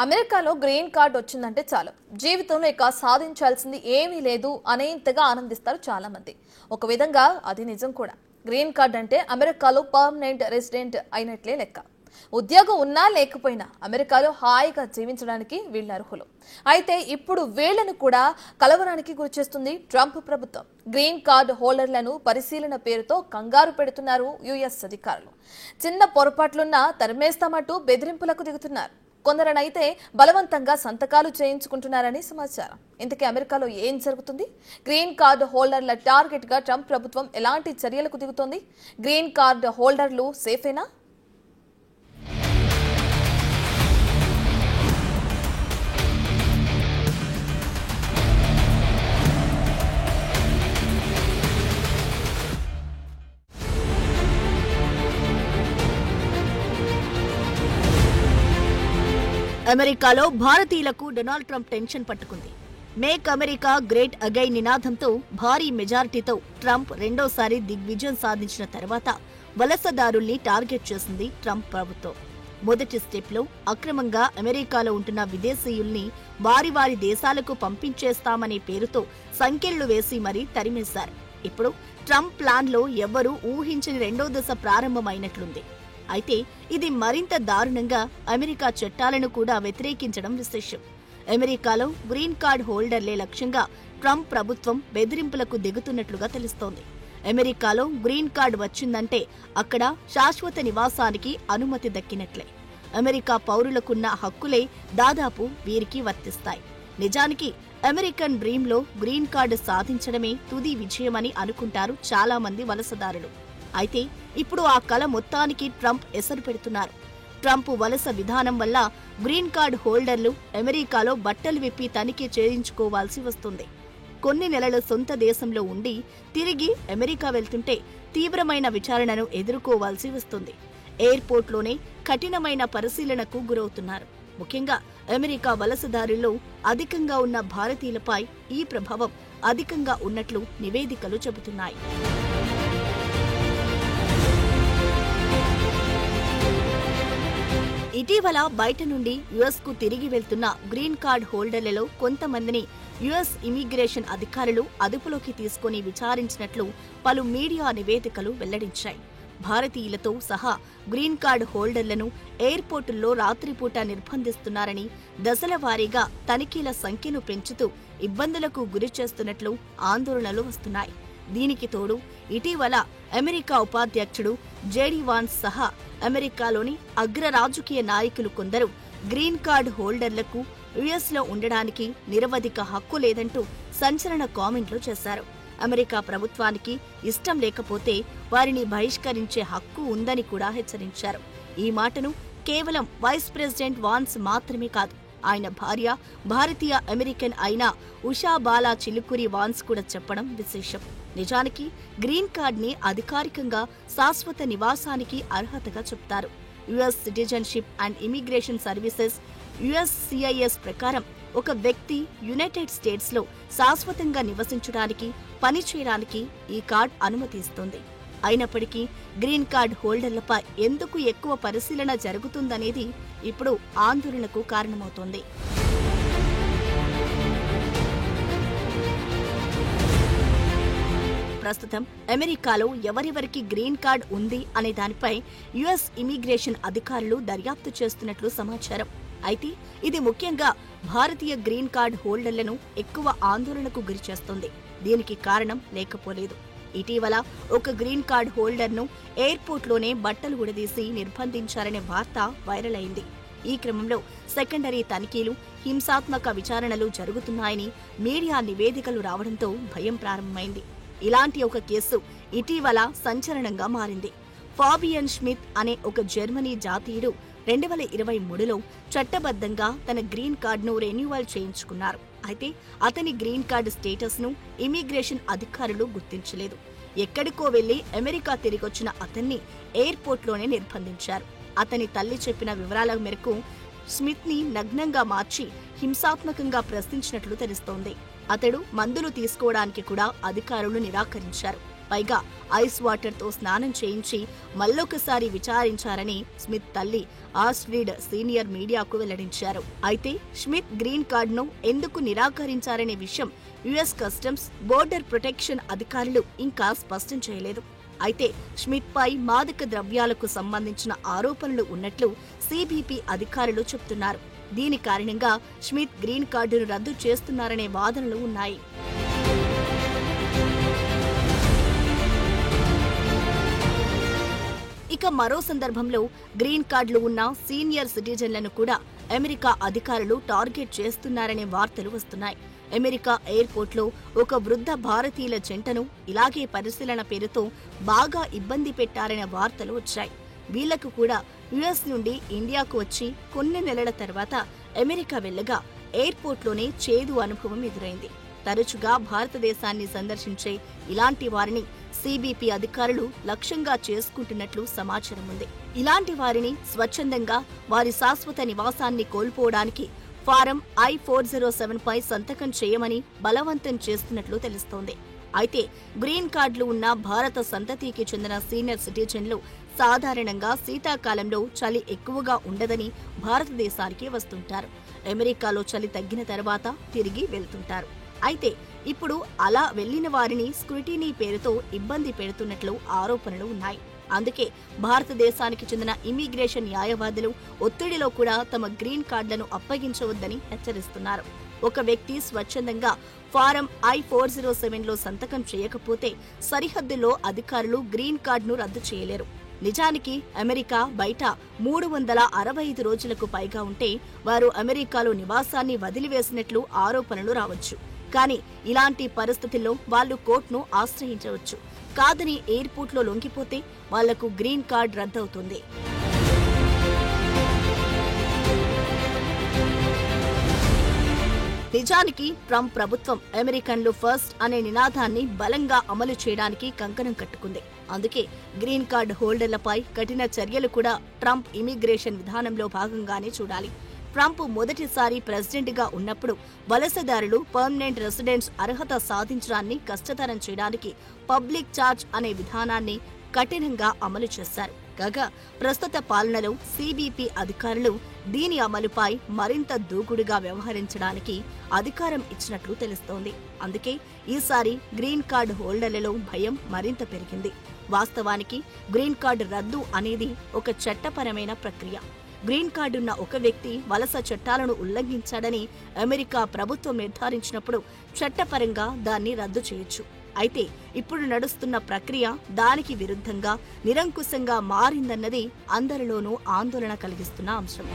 అమెరికాలో green card వచ్చిందంటే చాలు జీవితంలో ఇక సాధించాల్సింది ఏమీ లేదు అనేంతగా ఆనందిస్తారు చాలా మంది. ఒక విధంగా అది నిజం కూడా. గ్రీన్ కార్డ్ అంటే అమెరికాలో పర్మనెంట్ రెసిడెంట్ అయినట్లే లెక్క. ఉద్యోగం ఉన్నా లేకపోయినా అమెరికాలో హాయిగా జీవించడానికి వీళ్ళు అర్హులు. అయితే ఇప్పుడు వీళ్లను కూడా కలవరానికి గురిచేస్తుంది ట్రంప్ ప్రభుత్వం. గ్రీన్ కార్డ్ హోల్డర్లను పరిశీలన పేరుతో కంగారు పెడుతున్నారు యుఎస్ అధికారులు. చిన్న పొరపాట్లున్నా తరిమేస్తామంటూ బెదిరింపులకు దిగుతున్నారు. కొందరనైతే బలవంతంగా సంతకాలు చేయించుకుంటున్నారని సమాచారం. ఇంతకీ అమెరికాలో ఏం జరుగుతుంది? గ్రీన్ కార్డ్ హోల్డర్ల టార్గెట్ గా ట్రంప్ ప్రభుత్వం ఎలాంటి చర్యలకు దిగుతోంది? గ్రీన్ కార్డ్ హోల్డర్లు సేఫేనా? అమెరికాలో భారతీయులకు డొనాల్డ్ ట్రంప్ టెన్షన్ పట్టుకుంది. మేక్ అమెరికా గ్రేట్ అగైన్ నినాదంతో భారీ మెజారిటీతో ట్రంప్ రెండోసారి దిగ్విజయం సాధించిన తర్వాత వలసదారుల్ని టార్గెట్ చేసింది ట్రంప్ ప్రభుత్వం. మొదటి స్టెప్లో అక్రమంగా అమెరికాలో ఉంటున్న విదేశీయుల్ని వారి వారి దేశాలకు పంపించేస్తామనే పేరుతో సంకెళ్లు వేసి మరీ తరిమేశారు. ఇప్పుడు ట్రంప్ ప్లాన్లో ఎవ్వరూ ఊహించని రెండో దశ ప్రారంభమైనట్లుంది. అయితే ఇది మరింత దారుణంగా అమెరికా చట్టాలను కూడా వ్యతిరేకించడం విశేషం. అమెరికాలో గ్రీన్ కార్డ్ హోల్డర్లే లక్ష్యంగా ట్రంప్ ప్రభుత్వం బెదిరింపులకు దిగుతున్నట్లుగా తెలుస్తోంది. అమెరికాలో గ్రీన్ కార్డ్ వచ్చిందంటే అక్కడ శాశ్వత నివాసానికి అనుమతి దక్కినట్లే. అమెరికా పౌరులకున్న హక్కులే దాదాపు వీరికి వర్తిస్తాయి. నిజానికి అమెరికన్ డ్రీమ్లో గ్రీన్ కార్డు సాధించడమే తుది విజయమని అనుకుంటారు చాలా మంది వలసదారులు. అయితే ఇప్పుడు ఆ కల మొత్తానికి ట్రంప్ ఎసరు పెడుతున్నారు. ట్రంప్ వలస విధానం వల్ల గ్రీన్ కార్డ్ హోల్డర్లు అమెరికాలో బట్టలు విప్పి తనిఖీ చేయించుకోవాల్సి వస్తుంది. కొన్ని నెలల సొంత దేశంలో ఉండి తిరిగి అమెరికా వెళ్తుంటే తీవ్రమైన విచారణను ఎదుర్కోవాల్సి వస్తుంది. ఎయిర్పోర్ట్లోనే కఠినమైన పరిశీలనకు గురవుతున్నారు. ముఖ్యంగా అమెరికా వలసదారుల్లో అధికంగా ఉన్న భారతీయులపై ఈ ప్రభావం అధికంగా ఉన్నట్లు నివేదికలు చెబుతున్నాయి. ఇటీవల బయట నుండి యుఎస్ కు తిరిగి వెళ్తున్న గ్రీన్ కార్డ్ హోల్డర్లలో కొంతమందిని యుఎస్ ఇమిగ్రేషన్ అధికారులు అదుపులోకి తీసుకుని విచారించినట్లు పలు మీడియా నివేదికలు వెల్లడించాయి. భారతీయులతో సహా గ్రీన్ కార్డ్ హోల్డర్లను ఎయిర్పోర్టుల్లో రాత్రిపూట నిర్బంధిస్తున్నారని, దశల వారీగా తనిఖీల సంఖ్యను పెంచుతూ ఇబ్బందులకు గురి చేస్తున్నట్లు ఆందోళనలు వస్తున్నాయి. దీనికి తోడు ఇటీవల అమెరికా ఉపాధ్యక్షుడు జేడీ వాన్స్ సహా అమెరికాలోని అగ్ర రాజకీయ నాయకులు కొందరు గ్రీన్ కార్డ్ హోల్డర్లకు యుఎస్లో ఉండడానికి నిరవధిక హక్కు లేదంటూ సంచలన కామెంట్లు చేశారు. అమెరికా ప్రభుత్వానికి ఇష్టం లేకపోతే వారిని బహిష్కరించే హక్కు ఉందని కూడా హెచ్చరించారు. ఈ మాటను కేవలం వైస్ ప్రెసిడెంట్ వాన్స్ మాత్రమే కాదు, ఆయన భార్య భారతీయ అమెరికన్ అయిన ఉషా బాలా చిలుకురి వాన్స్ కూడా చెప్పడం విశేషం. నిజానికి గ్రీన్ కార్డ్ ని అధికారికంగా శాశ్వత నివాసానికి అర్హతగా చెప్తారు. US citizenship and immigration services USCIS ప్రకారం ఒక వ్యక్తి యునైటెడ్ స్టేట్స్ లో శాశ్వతంగా నివసించడానికి, పనిచేయడానికి ఈ కార్డ్ అనుమతిస్తుంది. అయినప్పటికీ గ్రీన్ కార్డ్ హోల్డర్లపై ఎందుకు ఎక్కువ పరిశీలన జరుగుతుందనేది ఇప్పుడు ఆందోళనకు కారణమవుతోంది. ప్రస్తుతం అమెరికాలో ఎవరెవరికి గ్రీన్ కార్డ్ ఉంది అనే దానిపై యుఎస్ ఇమిగ్రేషన్ అధికారులు దర్యాప్తు చేస్తున్నట్లు సమాచారం. అయితే ఇది ముఖ్యంగా భారతీయ గ్రీన్ కార్డ్ హోల్డర్లను ఎక్కువ ఆందోళనకు గురిచేస్తోంది. దీనికి కారణం లేకపోలేదు. ఇటీవల ఒక గ్రీన్ కార్డ్ హోల్డర్ను ఎయిర్పోర్ట్లోనే బట్టలు ఉడదీసి నిర్బంధించారనే వార్త వైరల్ అయింది. ఈ క్రమంలో సెకండరీ తనిఖీలు, హింసాత్మక విచారణలు జరుగుతున్నాయని మీడియా నివేదికలు రావడంతో భయం ప్రారంభమైంది. ఇలాంటి ఒక కేసు ఇటీవల సంచలనంగా మారింది. ఫాబియన్ ష్మిత్ అనే ఒక జర్మనీ జాతీయుడు 2023లో చట్టబద్ధంగా తన గ్రీన్ కార్డును రెన్యువల్ చేయించుకున్నారు. అయితే అతని గ్రీన్ కార్డు స్టేటస్ ను ఇమిగ్రేషన్ అధికారులు గుర్తించలేదు. ఎక్కడికో వెళ్లి అమెరికా తిరిగొచ్చిన అతన్ని ఎయిర్పోర్ట్లోనే నిర్బంధించారు. అతని తల్లి చెప్పిన వివరాల మేరకు స్మిత్ ని నగ్నంగా మార్చి హింసాత్మకంగా ప్రశ్నించినట్లు తెలుస్తోంది. అతడు మందులు తీసుకోవడానికి కూడా అధికారులు నిరాకరించారు. పైగా ఐస్ వాటర్ తో స్నానం చేయించి మళ్ళొకసారి విచారించారని స్మిత్ తల్లి ఆస్ట్రిడ్ సీనియర్ మీడియాకు వెల్లడించారు. అయితే స్మిత్ గ్రీన్ కార్డును ఎందుకు నిరాకరించారనే విషయం యుఎస్ కస్టమ్స్ బోర్డర్ ప్రొటెక్షన్ అధికారులు ఇంకా స్పష్టం చేయలేదు. అయితే స్మిత్ పై మాదక ద్రవ్యాలకు సంబంధించిన ఆరోపణలు ఉన్నట్లు సిబిపి అధికారులు చెబుతున్నారు. దీని కారణంగా స్మిత్ గ్రీన్ కార్డును రద్దు చేస్తున్నారనే వాదనలు ఉన్నాయి. ఇక మరో సందర్భంలో గ్రీన్ కార్డులు ఉన్న సీనియర్ సిటిజన్లను కూడా అమెరికా అధికారులు టార్గెట్ చేస్తున్నారనే వార్తలు వస్తున్నాయి. అమెరికా ఎయిర్పోర్ట్లో ఒక వృద్ధ భారతీయుల జంటను ఇలాగే పరిశీలన పేరుతో బాగా ఇబ్బంది పెట్టారనే వార్తలు వచ్చాయి. వీళ్లకు కూడా యుఎస్ నుండి ఇండియాకు వచ్చి కొన్ని నెలల తర్వాత అమెరికా వెళ్లగా ఎయిర్పోర్ట్లోనే చేదు అనుభవం ఎదురైంది. తరచుగా భారతదేశాన్ని సందర్శించే ఇలాంటి వారిని సిబిపి అధికారులు లక్ష్యంగా చేసుకుంటున్నట్లు సమాచారం ఉంది. ఇలాంటి వారిని స్వచ్ఛందంగా వారి శాశ్వత నివాసాన్ని కోల్పోవడానికి ఫారం I-407 పై సంతకం చేయమని బలవంతం చేస్తున్నట్లు తెలుస్తోంది. అయితే గ్రీన్ కార్డులు ఉన్న భారత సంతతికి చెందిన సీనియర్ సిటిజన్లు సాధారణంగా శీతాకాలంలో చలి ఎక్కువగా ఉండదని భారతదేశానికి వస్తుంటారు. అమెరికాలో చలి తగ్గిన తర్వాత తిరిగి వెళ్తుంటారు. అయితే ఇప్పుడు అలా వెళ్లిన వారిని స్క్రూటినీ పేరుతో ఇబ్బంది పెడుతున్నట్లు ఆరోపణలు ఉన్నాయి. అందుకే భారతదేశానికి చెందిన ఇమిగ్రేషన్ న్యాయవాదులు ఒత్తిడిలో కూడా తమ గ్రీన్ కార్డులను అప్పగించవద్దని హెచ్చరిస్తున్నారు. ఒక వ్యక్తి స్వచ్ఛందంగా ఫారం I-407లో సంతకం చేయకపోతే సరిహద్దులో అధికారులు గ్రీన్ కార్డును రద్దు చేయలేరు. నిజానికి అమెరికా బయట 365 రోజులకు పైగా ఉంటే వారు అమెరికాలో నివాసాన్ని వదిలివేసినట్లు ఆరోపణలు రావచ్చు. కానీ ఇలాంటి పరిస్థితుల్లో వాళ్లు కోర్టును ఆశ్రయించవచ్చు. కాదని ఎయిర్పోర్ట్లో లొంగిపోతే వాళ్లకు గ్రీన్ కార్డ్ రద్దవుతుంది. నిజానికి ట్రంప్ ప్రభుత్వం అమెరికన్లు ఫస్ట్ అనే నినాదాన్ని బలంగా అమలు చేయడానికి కంకణం కట్టుకుంది. అందుకే గ్రీన్ కార్డ్ హోల్డర్లపై కఠిన చర్యలు కూడా ట్రంప్ ఇమిగ్రేషన్ విధానంలో భాగంగానే చూడాలి. ట్రంప్ మొదటిసారి ప్రెసిడెంట్ గా ఉన్నప్పుడు వలసదారులు పర్మనెంట్ రెసిడెంట్స్ అర్హత సాధించడాన్ని కష్టతరం చేయడానికి పబ్లిక్ చార్జ్ అనే విధానాన్ని కఠినంగా అమలు చేశారు. కాగా ప్రస్తుత పాలనలో సిబిపి అధికారులు దీని అమలుపై మరింత దూకుడుగా వ్యవహరించడానికి అధికారం ఇచ్చినట్లు తెలుస్తోంది. అందుకే ఈసారి గ్రీన్ కార్డు హోల్డర్లలో భయం మరింత పెరిగింది. వాస్తవానికి గ్రీన్ కార్డు రద్దు అనేది ఒక చట్టపరమైన ప్రక్రియ. గ్రీన్ కార్డున్న ఒక వ్యక్తి వలస చట్టాలను ఉల్లంఘించాడని అమెరికా ప్రభుత్వం నిర్ధారించినప్పుడు చట్టపరంగా దాన్ని రద్దు చేయొచ్చు. అయితే ఇప్పుడు నడుస్తున్న ప్రక్రియ దానికి విరుద్ధంగా నిరంకుశంగా మారిందన్నది అందరిలోనూ ఆందోళన కలిగిస్తున్న అంశం.